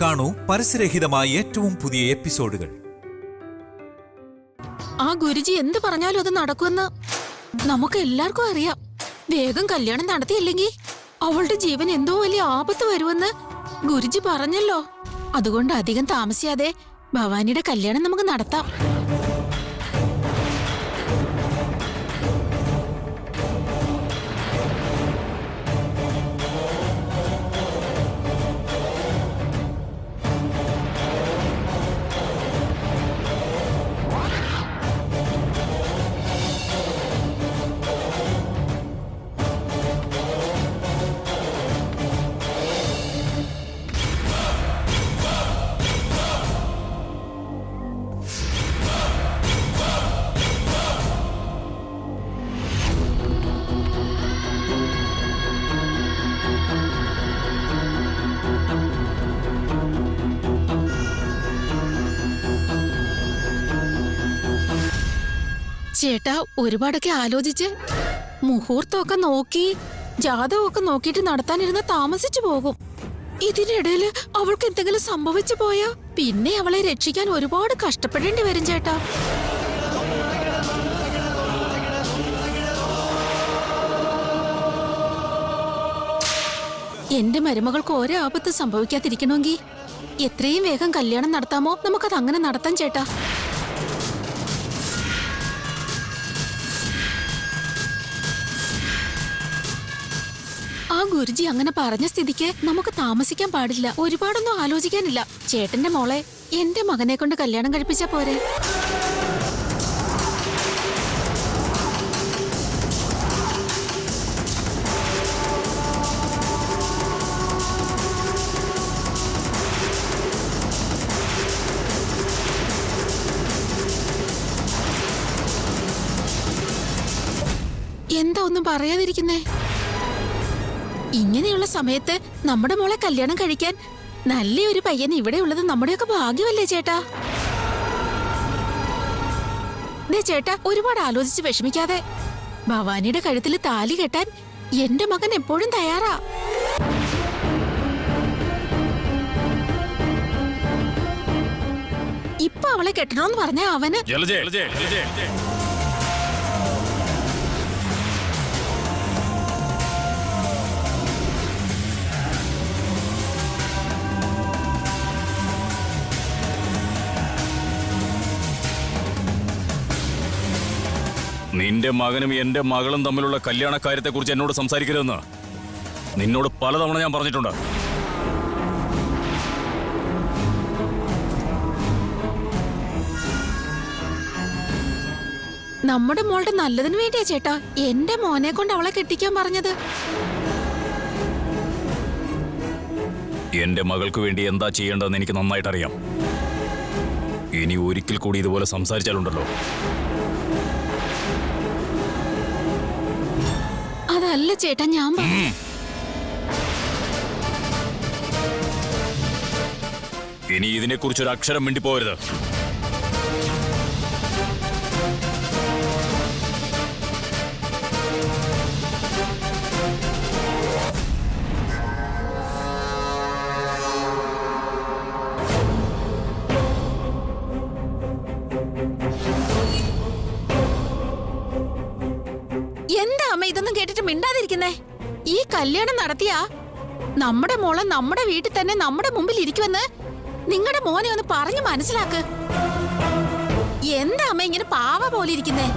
കാണൂ പരസ്യരഹിതമായ ഏറ്റവും പുതിയ എപ്പിസോഡുകൾ. ആ ഗുരുജി എന്ത് പറഞ്ഞാലും അത് നടക്കുമെന്ന് നമുക്ക് എല്ലാവർക്കും അറിയാം. വേഗം കല്യാണം നടത്തിയില്ലെങ്കിൽ അവളുടെ ജീവൻ എന്തോ വലിയ ആപത്ത് വരുമെന്ന് ഗുരുജി പറഞ്ഞല്ലോ. അതുകൊണ്ട് അധികം താമസിയാതെ ഭവാനിയുടെ കല്യാണം നമുക്ക് നടത്താം. ചേട്ടാ ഒരുപാടൊക്കെ ആലോചിച്ച് മുഹൂർത്തമൊക്കെ നോക്കി ജാതകമൊക്കെ നോക്കിയിട്ട് നടത്താനിരുന്ന താമസിച്ചു പോകും. ഇതിനിടയില് അവൾക്ക് എന്തെങ്കിലും സംഭവിച്ചു പോയാ പിന്നെ അവളെ രക്ഷിക്കാൻ ഒരുപാട് കഷ്ടപ്പെടേണ്ടി വരും ചേട്ടാ. എന്റെ മരുമകൾക്ക് ഓരോ ആപത്ത് സംഭവിക്കാതിരിക്കണമെങ്കിൽ എത്രയും വേഗം കല്യാണം നടത്താമോ നമുക്കത് അങ്ങനെ നടത്താം ചേട്ടാ. ആ ഗുരുജി അങ്ങനെ പറഞ്ഞ സ്ഥിതിക്ക് നമുക്ക് താമസിക്കാൻ പാടില്ല. ഒരുപാടൊന്നും ആലോചിക്കാനില്ല. ചേട്ടന്റെ മോളെ എന്റെ മകനെ കൊണ്ട് കല്യാണം കഴിപ്പിച്ചാ പോരെ. എന്താ ഒന്നും പറയാതിരിക്കുന്നേ? ഇങ്ങനെയുള്ള സമയത്ത് നമ്മുടെ മോളെ കല്യാണം കഴിക്കാൻ നല്ലൊരു പയ്യൻ ഇവിടെ ഉള്ളത് നമ്മുടെയൊക്കെ ഭാഗ്യമല്ലേ ചേട്ടാ. ചേട്ടാ ഒരുപാട് ആലോചിച്ച് വിഷമിക്കാതെ. ഭവാനിയുടെ കഴുത്തിൽ താലി കെട്ടാൻ എന്റെ മകൻ എപ്പോഴും തയ്യാറാ. ഇപ്പൊ അവളെ കെട്ടണോന്ന് പറഞ്ഞ അവന് നിന്റെ മകനും എന്റെ മകളും തമ്മിലുള്ള കല്യാണ കാര്യത്തെക്കുറിച്ച് എന്നോട് സംസാരിക്കരുതെന്ന് നിന്നോട് പലതവണ ഞാൻ പറഞ്ഞിട്ടുണ്ട്. നമ്മുടെ മോളുടെ നല്ലതിന് വേണ്ടിയാ ചേട്ടാ എന്റെ മോനെ കൊണ്ട് അവളെ കെട്ടിക്കാൻ പറഞ്ഞത്. എന്റെ മകൾക്ക് വേണ്ടി എന്താ ചെയ്യേണ്ടതെന്ന് എനിക്ക് നന്നായിട്ടറിയാം. ഇനി ഒരിക്കൽ കൂടി ഇതുപോലെ സംസാരിച്ചാലുണ്ടല്ലോ. അതല്ല ചേട്ടാ ഞാൻ ഇനി ഇതിനെക്കുറിച്ചൊരു അക്ഷരം മിണ്ടിപ്പോരുത്. എന്താ അമ്മ ഇതൊന്നും കേട്ടിട്ട് മിണ്ടാതിരിക്കുന്നേ? ഈ കല്യാണം നടത്തിയാ നമ്മുടെ മോളെ നമ്മുടെ വീട്ടിൽ തന്നെ നമ്മുടെ മുമ്പിൽ ഇരിക്കുമെന്ന് നിങ്ങളുടെ മോനെ ഒന്ന് പറഞ്ഞു മനസ്സിലാക്ക്. എന്താ അമ്മ ഇങ്ങനെ പാവ പോലെ ഇരിക്കുന്നേ?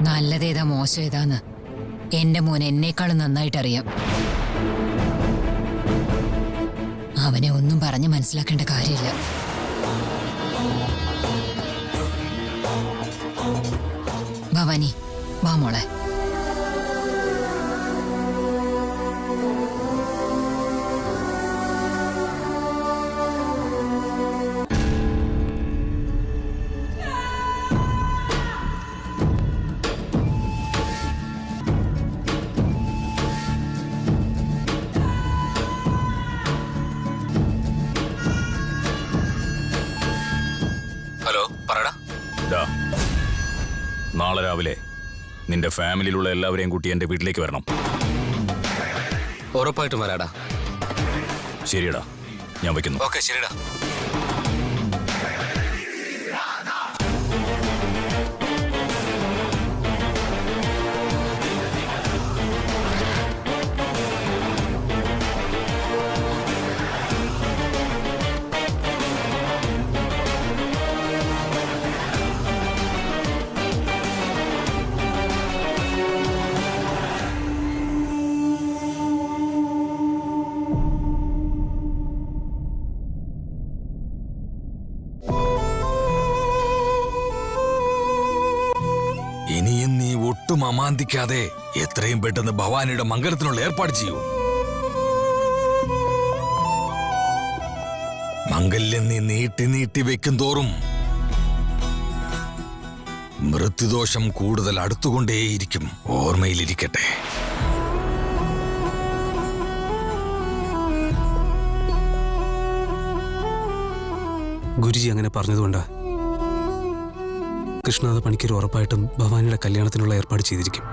നല്ലതേതാ മോശം ഏതാന്ന് എന്റെ മോൻ എന്നേക്കാളും നന്നായിട്ടറിയാം. അവനെ ഒന്നും പറഞ്ഞ് മനസ്സിലാക്കേണ്ട കാര്യമില്ല. ഭവാനി വാ മോളെ. നാളെ രാവിലെ നിന്റെ ഫാമിലിയിലുള്ള എല്ലാവരെയും കൂട്ടി എന്റെ വീട്ടിലേക്ക് വരണം. ഉറപ്പായിട്ടും വരാടാ. ശരിയടാ, ഞാൻ വയ്ക്കുന്നു. ഓക്കെ, ശരിടാ. ഇനിയും നീ ഒട്ടും അമാന്തിക്കാതെ എത്രയും പെട്ടെന്ന് ഭവാനിയുടെ മംഗലത്തിനുള്ള ഏർപ്പാട് ചെയ്യൂ. മംഗല്യം നീ നീട്ടി നീട്ടി വെക്കും തോറും മൃത്യുദോഷം കൂടുതൽ അടുത്തുകൊണ്ടേയിരിക്കും. ഓർമ്മയിലിരിക്കട്ടെ. ഗുരുജി അങ്ങനെ പറഞ്ഞതുകൊണ്ടാ കൃഷ്ണനാഥ പണിക്കർ ഉറപ്പായിട്ടും ഭവാനിയുടെ കല്യാണത്തിനുള്ള ഏർപ്പാട് ചെയ്തിരിക്കും.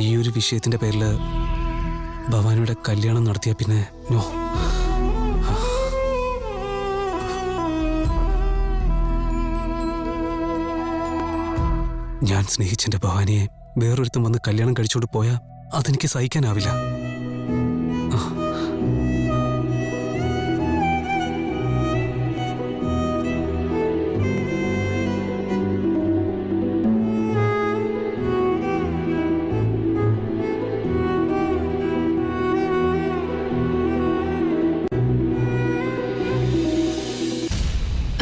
ഈ ഒരു വിഷയത്തിന്റെ പേരിൽ ഭവാനിയുടെ കല്യാണം നടത്തിയ പിന്നെ നോ. ഞാൻ സ്നേഹിച്ചെന്റെ ഭവാനിയെ വേറൊരുത്തും വന്ന് കല്യാണം കഴിച്ചോണ്ട് പോയാൽ അതെനിക്ക് സഹിക്കാനാവില്ല.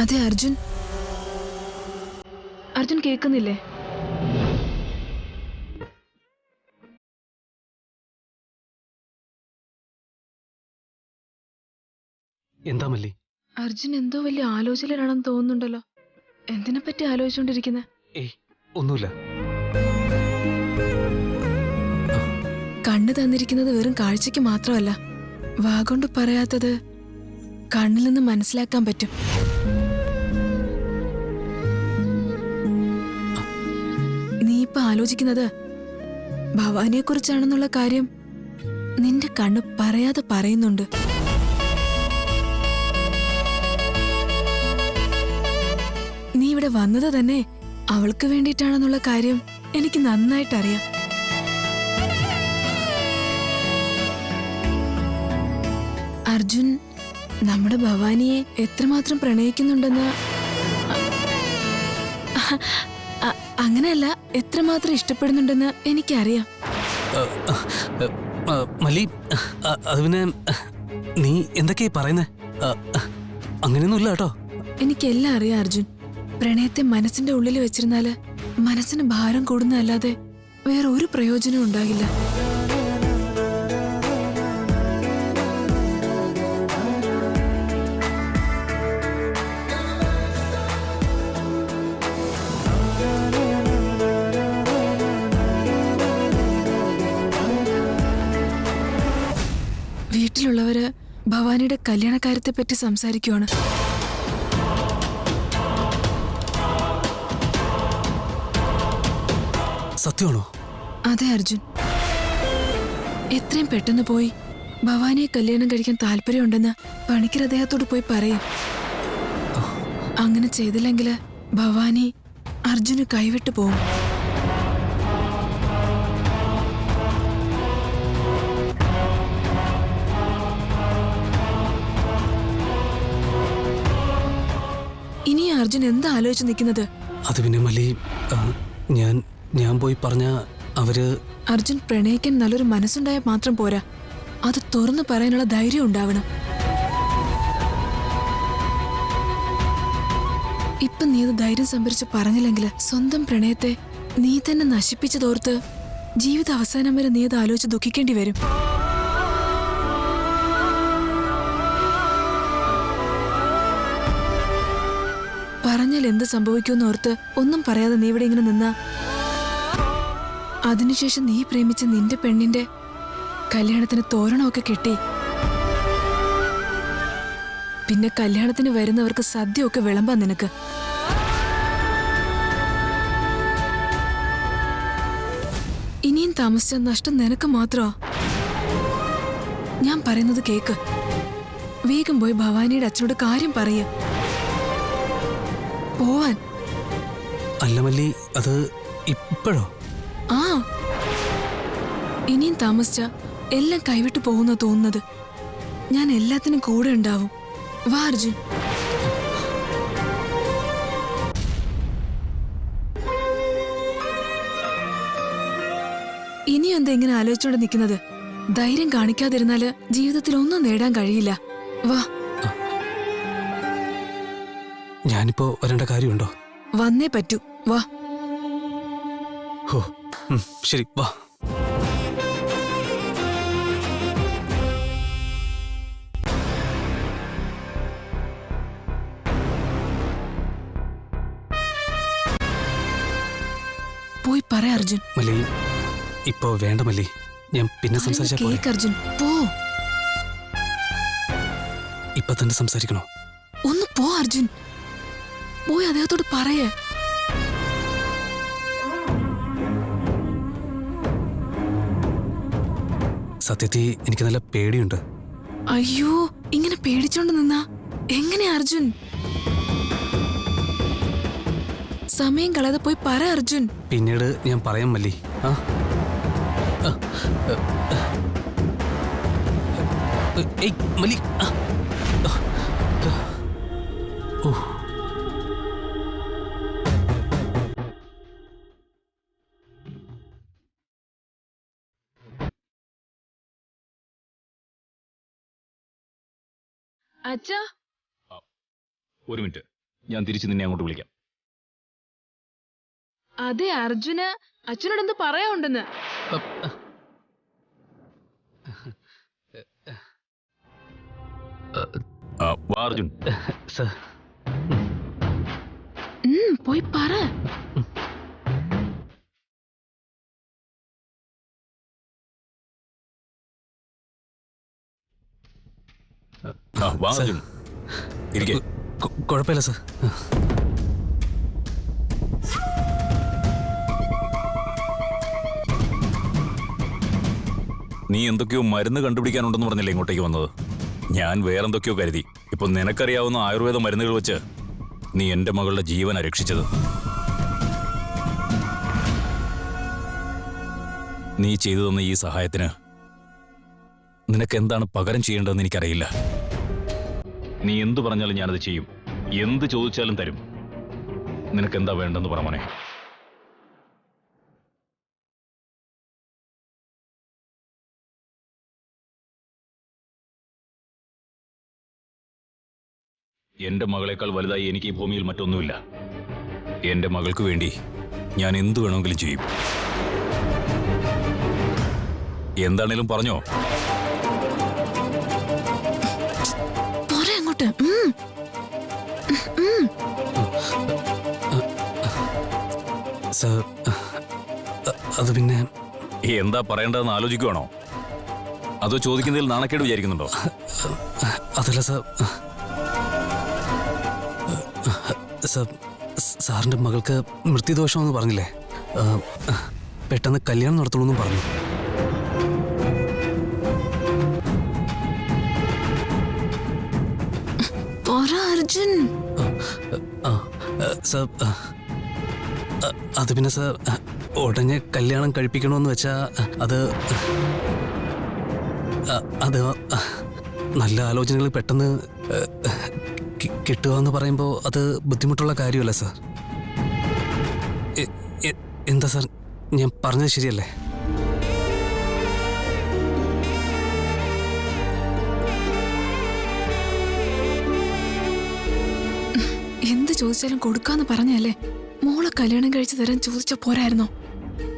അതെ അർജുൻ, അർജുൻ കേൾക്കുന്നില്ലേ? എന്താ മല്ലി? അർജുൻ എന്തോ വലിയ ആലോചനയിലാണെന്ന് തോന്നുന്നുണ്ടല്ലോ. എന്തിനെ പറ്റി ആലോചിച്ചുകൊണ്ടിരിക്കുന്നത്? ഏയ് ഒന്നുമില്ല. കണ്ണ് തന്നിരിക്കുന്നത് വെറും കാഴ്ചക്ക് മാത്രമല്ല, വാഗൊണ്ട് പറയാത്തത് കണ്ണിൽ നിന്ന് മനസ്സിലാക്കാൻ പറ്റും. നീ ഇപ്പൊ ആലോചിക്കുന്നത് ഭവാനിയെ കുറിച്ചാണെന്നുള്ള കാര്യം നിന്റെ കണ്ണ് പറയാതെ പറയുന്നുണ്ട്. നീ ഇവിടെ വന്നത് തന്നെ അവൾക്ക് വേണ്ടിയിട്ടാണെന്നുള്ള കാര്യം എനിക്ക് നന്നായിട്ടറിയാം. അർജുൻ നമ്മുടെ ഭവാനിയെ എത്രമാത്രം പ്രണയിക്കുന്നുണ്ടെന്ന്, അങ്ങനെയല്ല, എത്രമാത്രം ഇഷ്ടപ്പെടുന്നുണ്ടെന്ന് എനിക്കറിയാം. മല്ലി, അത് പിന്നെ നീ എന്തൊക്കെയാ പറയുന്നേ? അങ്ങനെയൊന്നുമില്ല കേട്ടോ. എനിക്കെല്ലാം അറിയാം അർജുൻ. പ്രണയത്തെ മനസ്സിന്റെ ഉള്ളിൽ വെച്ചിരുന്നാല് മനസ്സിന് ഭാരം കൂടുന്നതല്ലാതെ വേറെ ഒരു പ്രയോജനവും ഉണ്ടാകില്ല. വീട്ടിലുള്ളവര് ഭവാനിയുടെ കല്യാണക്കാര്യത്തെ പറ്റി സംസാരിക്കുവാണ്. സത്യമാണോ? അതെ അർജുൻ, എത്രയും പെട്ടെന്ന് പോയി ഭവാനിയെ കല്യാണം കഴിക്കാൻ താല്പര്യമുണ്ടെന്ന് പണിക്കർ അദ്ദേഹത്തോട് പോയി പറയും. അങ്ങനെ ചെയ്തില്ലെങ്കില് ഭവാനി അർജുന് കൈവിട്ടു പോകും. ഇനി അർജുൻ എന്താ ആലോചിച്ച് നിൽക്കുന്നത്? അത് പിന്നെ മല്ലി, ഞാൻ പോയി പറഞ്ഞ അവര്... അർജുൻ പ്രണയിക്കാൻ നല്ലൊരു മനസ്സുണ്ടായാൽ മാത്രം പോരാ, അത് തുറന്നു പറയാനുള്ള ധൈര്യം ഉണ്ടാവണം. ഇപ്പൊ നീ അത് ധൈര്യം സംഭരിച്ച് പറഞ്ഞില്ലെങ്കിൽ സ്വന്തം പ്രണയത്തെ നീ തന്നെ നശിപ്പിച്ചതോർത്ത് ജീവിത അവസാനം വരെ നീ അത് ആലോചിച്ച് ദുഃഖിക്കേണ്ടി വരും. പറഞ്ഞാൽ എന്ത് സംഭവിക്കുമെന്ന് ഓർത്ത് ഒന്നും പറയാതെ നീ ഇവിടെ ഇങ്ങനെ നിന്നാ അതിനുശേഷം നീ പ്രേമിച്ച നിന്റെ പെണ്ണിന്റെ കല്യാണത്തിന് തോരണമൊക്കെ കെട്ടി പിന്നെ കല്യാണത്തിന് വരുന്നവർക്ക് സദ്യയൊക്കെ വിളമ്പാൻ നിനക്ക്. ഇനിയും താമസിച്ച നഷ്ടം നിനക്ക് മാത്രമാ. ഞാൻ പറയുന്നത് കേക്ക്. വേഗം പോയി ഭവാനിയുടെ അച്ഛനോട് കാര്യം പറയ. പോവാൻ. അല്ല മല്ലി, അത് ഇപ്പോഴോ? ആ, ഇനിയും താമസിച്ച എല്ലാം കൈവിട്ടു പോകുന്ന തോന്നുന്നത്. ഞാൻ എല്ലാത്തിനും കൂടെ ഉണ്ടാവും. വാ അർജുൻ. ഇനി എന്താ ഇങ്ങനെ ആലോചിച്ചോണ്ട് നിൽക്കുന്നത്? ധൈര്യം കാണിക്കാതിരുന്നാല് ജീവിതത്തിൽ ഒന്നും നേടാൻ കഴിയില്ല. വാ. ഞാനിപ്പോ വരേണ്ട കാര്യമുണ്ടോ? വന്നേ പറ്റൂ. വാ. ഹോ, ശരി, വാ. പോയി പറ അർജുൻ. മല്ലി, ഇപ്പോ വേണ്ട മല്ലി, ഞാൻ പിന്നെ സംസാരിച്ചാ പോരെ? കേക്ക് അർജുൻ, പോ. ഇപ്പൊ തന്നെ സംസാരിക്കണോ? ഒന്ന് പോ അർജുൻ. പോയി അദ്ദേഹത്തോട് പറയേ. സത്യത്തിൽ എനിക്ക് നല്ല പേടിയുണ്ട്. അയ്യോ, ഇങ്ങനെ പേടിച്ചോണ്ട് നിന്നാ എങ്ങനെ അർജുൻ? സമയം കളയാതെ പോയി പറ അർജുൻ. പിന്നീട് ഞാൻ പറയാം മല്ലി. ആ, ഏയ് മല്ലി. ഓ, അച്ഛാ, ഒരു മിനിറ്റ്, ഞാൻ തിരിച്ച് നിന്നെ അങ്ങോട്ട് വിളിക്കാം. അതെ അർജുന് അച്ഛനോട് എന്ത് പറയാനുണ്ടെന്ന്. വാ അർജുൻ. സർ. പോയി പറ. വാ അർജുൻ, ഇരിക്കെ. കുഴപ്പമില്ല സർ. നീ എന്തൊക്കെയോ മരുന്ന് കണ്ടുപിടിക്കാനുണ്ടെന്ന് പറഞ്ഞല്ലേ ഇങ്ങോട്ടേക്ക് വന്നത്? ഞാൻ വേറെന്തൊക്കെയോ കരുതി. ഇപ്പൊ നിനക്കറിയാവുന്ന ആയുർവേദ മരുന്നുകൾ വെച്ച് നീ എന്റെ മകളുടെ ജീവനാ രക്ഷിച്ചത്. നീ ചെയ്തു തന്ന ഈ സഹായത്തിന് നിനക്ക് എന്താണ് പകരം ചെയ്യേണ്ടതെന്ന് എനിക്കറിയില്ല. നീ എന്തു പറഞ്ഞാലും ഞാനത് ചെയ്യും. എന്ത് ചോദിച്ചാലും തരും. നിനക്കെന്താ വേണ്ടെന്ന് പറ മോനെ. എന്റെ മകളെക്കാൾ വലുതായി എനിക്ക് ഈ ഭൂമിയിൽ മറ്റൊന്നുമില്ല. എന്റെ മകൾക്ക് വേണ്ടി ഞാൻ എന്തു വേണമെങ്കിലും ചെയ്യും. എന്താണേലും പറഞ്ഞോ. അങ്ങോട്ട്. സർ, അത് പിന്നെ എന്താ പറയേണ്ടതെന്ന് ആലോചിക്കുവാണോ? അതോ ചോദിക്കുന്നതിൽ നാണക്കേട് വിചാരിക്കുന്നുണ്ടോ? അതല്ല സർ. സർ, സാറിന്റെ മകൾക്ക് മൃത്യുദോഷമെന്ന് പറഞ്ഞില്ലേ? പെട്ടെന്ന് കല്യാണം നടത്തണമെന്നും പറഞ്ഞു. അർജുൻ. സർ, അത് പിന്നെ സർ, ഉടനെ കല്യാണം കഴിപ്പിക്കണമെന്ന് വെച്ചാ അത് നല്ല ആലോചനകൾ പെട്ടെന്ന് കിട്ടുക എന്ന് പറയുമ്പോൾ അത് ബുദ്ധിമുട്ടുള്ള കാര്യമല്ല സാർ. എന്താ സാർ, ഞാൻ പറഞ്ഞത് ശരിയല്ലേ? എന്ത് ചോദിച്ചാലും കൊടുക്കാന്ന് പറഞ്ഞല്ലേ? മോളെ കല്യാണം കഴിച്ചു തരാൻ ചോദിച്ച പോരായിരുന്നോ?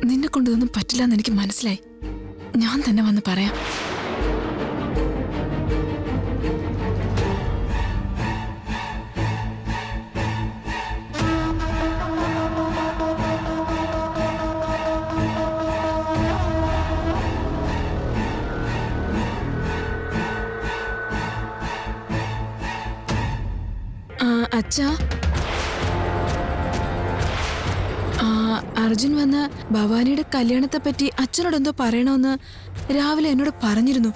നിന്നെ കൊണ്ട് ഇതൊന്നും പറ്റില്ല എന്ന് എനിക്ക് മനസ്സിലായി. ഞാൻ തന്നെ വന്ന് പറയാം. അച്ഛാ, അർജുൻ വന്ന് ഭവാനിയുടെ കല്യാണത്തെ പറ്റി അച്ഛനോട് എന്തോ പറയണമെന്ന് രാവിലെ എന്നോട് പറഞ്ഞിരുന്നു.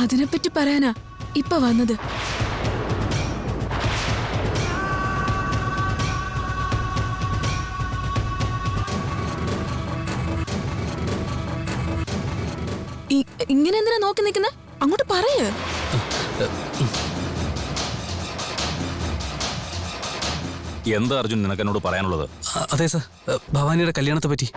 അതിനെപ്പറ്റി പറയാനാ ഇപ്പൊ വന്നത്. ഇങ്ങനെ എന്തിനാ നോക്കി നിൽക്കുന്നത്? അങ്ങോട്ട് പറയ്. എന്താ അർജുൻ നിനക്ക് എന്നോട് പറയാനുള്ളത്? അതെ സർ, ഭവാനിയുടെ കല്യാണത്തെ പറ്റി.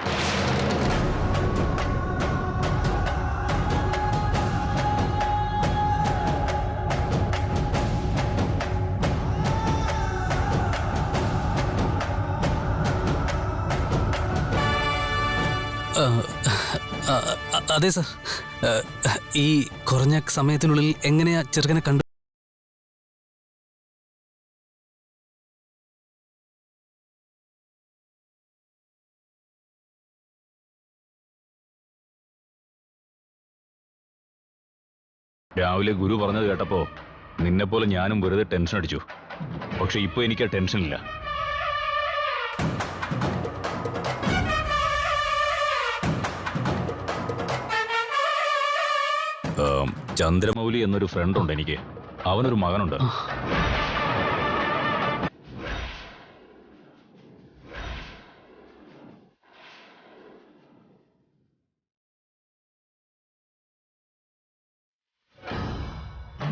അതെ സർ, ഈ കുറഞ്ഞ സമയത്തിനുള്ളിൽ എങ്ങനെയാ ചെറുക്കനെ കണ്ടു? രാവിലെ ഗുരു പറഞ്ഞത് കേട്ടപ്പോ നിന്നെപ്പോലെ ഞാനും വെറുതെ ടെൻഷൻ അടിച്ചു. പക്ഷെ ഇപ്പൊ എനിക്ക് ആ ടെൻഷനില്ല. ചന്ദ്രമൗലി എന്നൊരു ഫ്രണ്ട് ഉണ്ട് എനിക്ക്. അവനൊരു മകനുണ്ട്.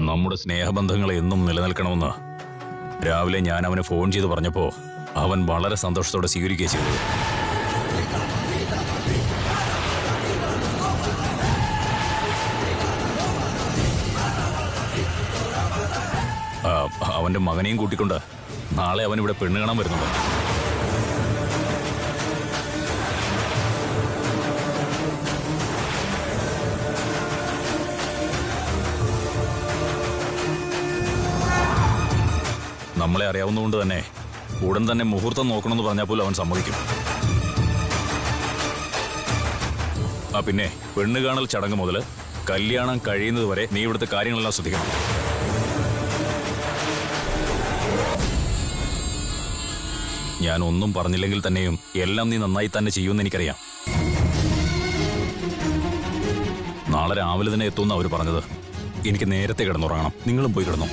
നമ്മുടെ സ്നേഹബന്ധങ്ങൾ എന്നും നിലനിൽക്കണമെന്ന് രാവിലെ ഞാൻ അവന് ഫോൺ ചെയ്ത് പറഞ്ഞപ്പോ അവൻ വളരെ സന്തോഷത്തോടെ സ്വീകരിക്കുകയും ചെയ്തു. അവന്റെ മകനെയും കൂട്ടിക്കൊണ്ട് നാളെ അവൻ ഇവിടെ പെണ്ണ് കാണാൻ വരുന്നുണ്ട്. നമ്മളെ അറിയാവുന്നതുകൊണ്ട് തന്നെ ഉടൻ തന്നെ മുഹൂർത്തം നോക്കണമെന്ന് പറഞ്ഞാൽ പോലും അവൻ സമ്മതിക്കും. പിന്നെ പെണ്ണ് കാണൽ ചടങ്ങ് മുതൽ കല്യാണം കഴിയുന്നത് വരെ നീ ഇവിടുത്തെ കാര്യങ്ങളെല്ലാം ശ്രദ്ധിക്കണം. ഞാൻ ഒന്നും പറഞ്ഞില്ലെങ്കിൽ തന്നെയും എല്ലാം നീ നന്നായി തന്നെ ചെയ്യുമെന്ന് എനിക്കറിയാം. നാളെ രാവിലെ തന്നെ എത്തുമെന്ന് അവർ പറഞ്ഞത്. എനിക്ക് നേരത്തെ കിടന്നുറങ്ങണം. നിങ്ങളും പോയി കിടന്നു.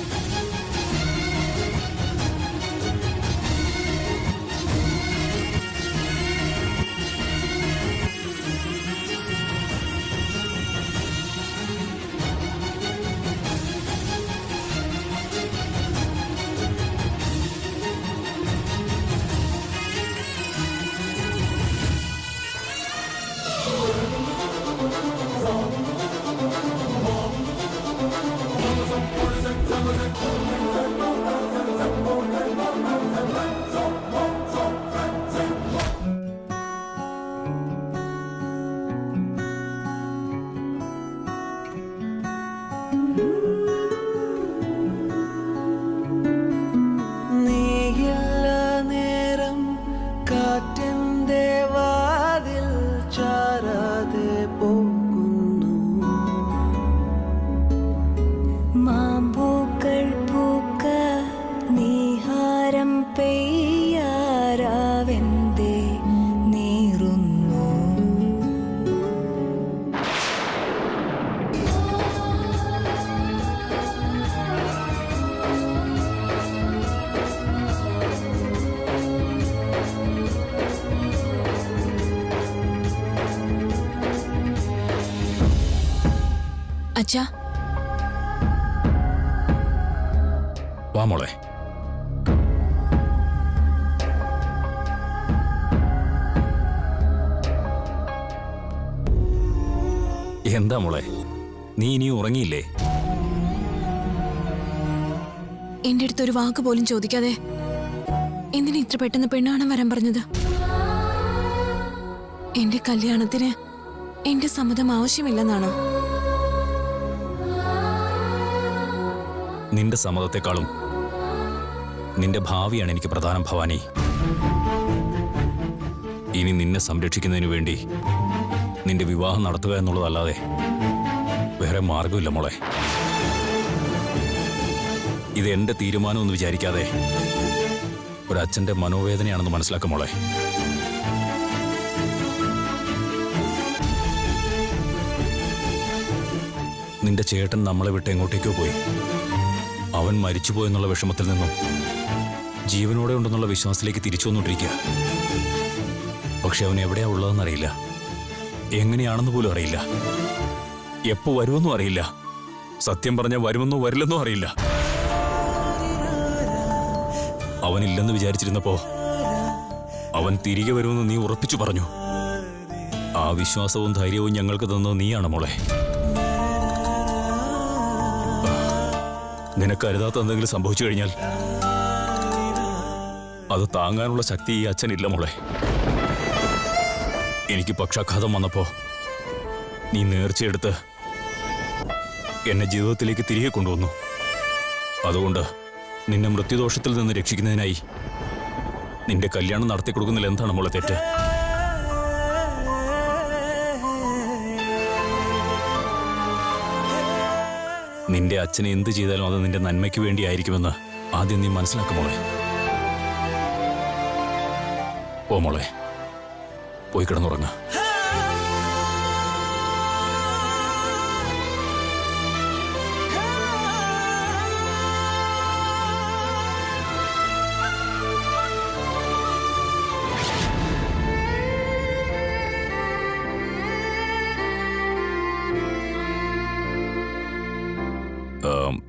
അച്ഛാ, വാ മോളെ. എന്താ മോളെ, നീ ഇനിയും ഉറങ്ങിയില്ലേ? എന്റെ അടുത്ത് ഒരു വാക്ക് പോലും ചോദിക്കാതെ എന്തിനാ ഇത്ര പെട്ടെന്ന് പെണ്ണ് കാണാൻ വരാൻ പറഞ്ഞത്? എന്റെ കല്യാണത്തിന് എന്റെ സമ്മതം ആവശ്യമില്ലെന്നാണോ? നിന്റെ സമ്മതത്തെക്കാളും നിന്റെ ഭാവിയാണ് എനിക്ക് പ്രധാനം ഭവാനി. ഇനി നിന്നെ സംരക്ഷിക്കുന്നതിന് വേണ്ടി നിന്റെ വിവാഹം നടത്തുക എന്നുള്ളതല്ലാതെ വേറെ മാർഗമില്ല മോളെ. ഇത് എന്റെ തീരുമാനമൊന്നും വിചാരിക്കാതെ ഒരച്ഛന്റെ മനോവേദനയാണെന്ന് മനസ്സിലാക്കും മോളെ. നിന്റെ ചേട്ടൻ നമ്മളെ വിട്ട് എങ്ങോട്ടേക്കോ പോയി. അവൻ മരിച്ചുപോയെന്നുള്ള വിഷമത്തിൽ നിന്നും ജീവനോടെ ഉണ്ടെന്നുള്ള വിശ്വാസത്തിലേക്ക് തിരിച്ചു വന്നുകൊണ്ടിരിക്കുക. പക്ഷെ അവൻ എവിടെയാ ഉള്ളതെന്നറിയില്ല, എങ്ങനെയാണെന്ന് പോലും അറിയില്ല, എപ്പോ വരുമെന്നും അറിയില്ല. സത്യം പറഞ്ഞാൽ വരുമെന്നോ വരില്ലെന്നോ അറിയില്ല. അവനില്ലെന്ന് വിചാരിച്ചിരുന്നപ്പോ അവൻ തിരികെ വരുമെന്ന് നീ ഉറപ്പിച്ചു പറഞ്ഞു. ആ വിശ്വാസവും ധൈര്യവും ഞങ്ങൾക്ക് തന്നത് നീയാണ് മോളെ. നിനക്ക് അരുതാത്ത എന്തെങ്കിലും സംഭവിച്ചു കഴിഞ്ഞാൽ അത് താങ്ങാനുള്ള ശക്തി ഈ അച്ഛനില്ല മോളെ. എനിക്ക് പക്ഷാഘാതം വന്നപ്പോ നീ നേർച്ചയെടുത്ത് എന്നെ ജീവിതത്തിലേക്ക് തിരികെ കൊണ്ടുവന്നു. അതുകൊണ്ട് നിന്നെ മൃത്യുദോഷത്തിൽ നിന്ന് രക്ഷിക്കുന്നതിനായി നിന്റെ കല്യാണം നടത്തി കൊടുക്കുന്നതിൽ എന്താണ് മോളെ തെറ്റ്? നിന്റെ അച്ഛനെ എന്ത് ചെയ്താലും അത് നിന്റെ നന്മയ്ക്ക് വേണ്ടിയായിരിക്കുമെന്ന് ആദ്യം നീ മനസ്സിലാക്കും മോളെ. ഓ മോളെ, പോയി കിടന്നുറങ്ങ.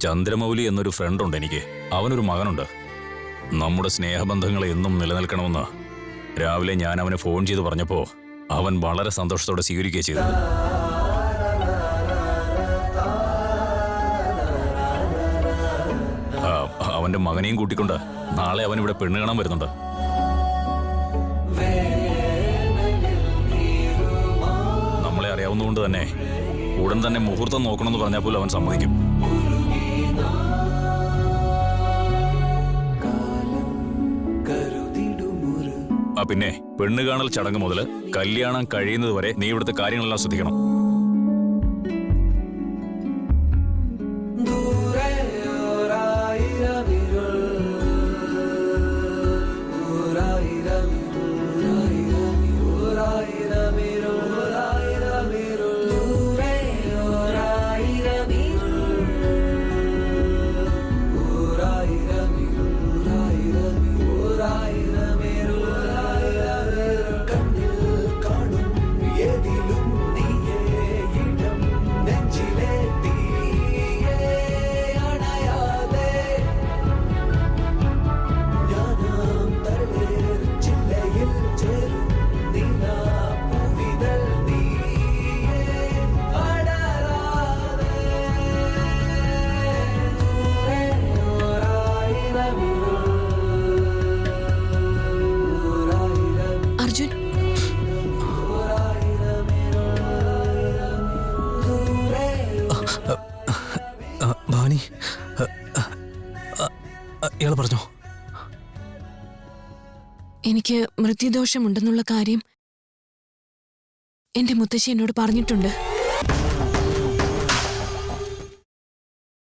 ചന്ദ്രമൗലി എന്നൊരു ഫ്രണ്ടുണ്ട് എനിക്ക്. അവനൊരു മകനുണ്ട്. നമ്മുടെ സ്നേഹബന്ധങ്ങൾ എന്നും നിലനിൽക്കണമെന്ന് രാവിലെ ഞാൻ അവനെ ഫോൺ ചെയ്ത് പറഞ്ഞപ്പോ അവൻ വളരെ സന്തോഷത്തോടെ സ്വീകരിക്കുകയും ചെയ്തത്. അവന്റെ മകനെയും കൂട്ടിക്കൊണ്ട് നാളെ അവൻ ഇവിടെ പെണ്ണ് കാണാൻ വരുന്നുണ്ട്. നമ്മളെ അറിയാവുന്നതുകൊണ്ട് തന്നെ ഉടൻ തന്നെ മുഹൂർത്തം നോക്കണമെന്ന് പറഞ്ഞാൽ പോലും അവൻ സമ്മതിക്കും. പിന്നെ പെണ്ണ് കാണൽ ചടങ്ങ് മുതൽ കല്യാണം കഴിയുന്നത് വരെ നീ ഇവിടുത്തെ കാര്യങ്ങളെല്ലാം ശ്രദ്ധിക്കണം. ഭവാനി, ഇയാൾ പറഞ്ഞോ? എനിക്ക് മൃത്യുദോഷമുണ്ടെന്നുള്ള കാര്യം എന്റെ മുത്തശ്ശി എന്നോട് പറഞ്ഞിട്ടുണ്ട്.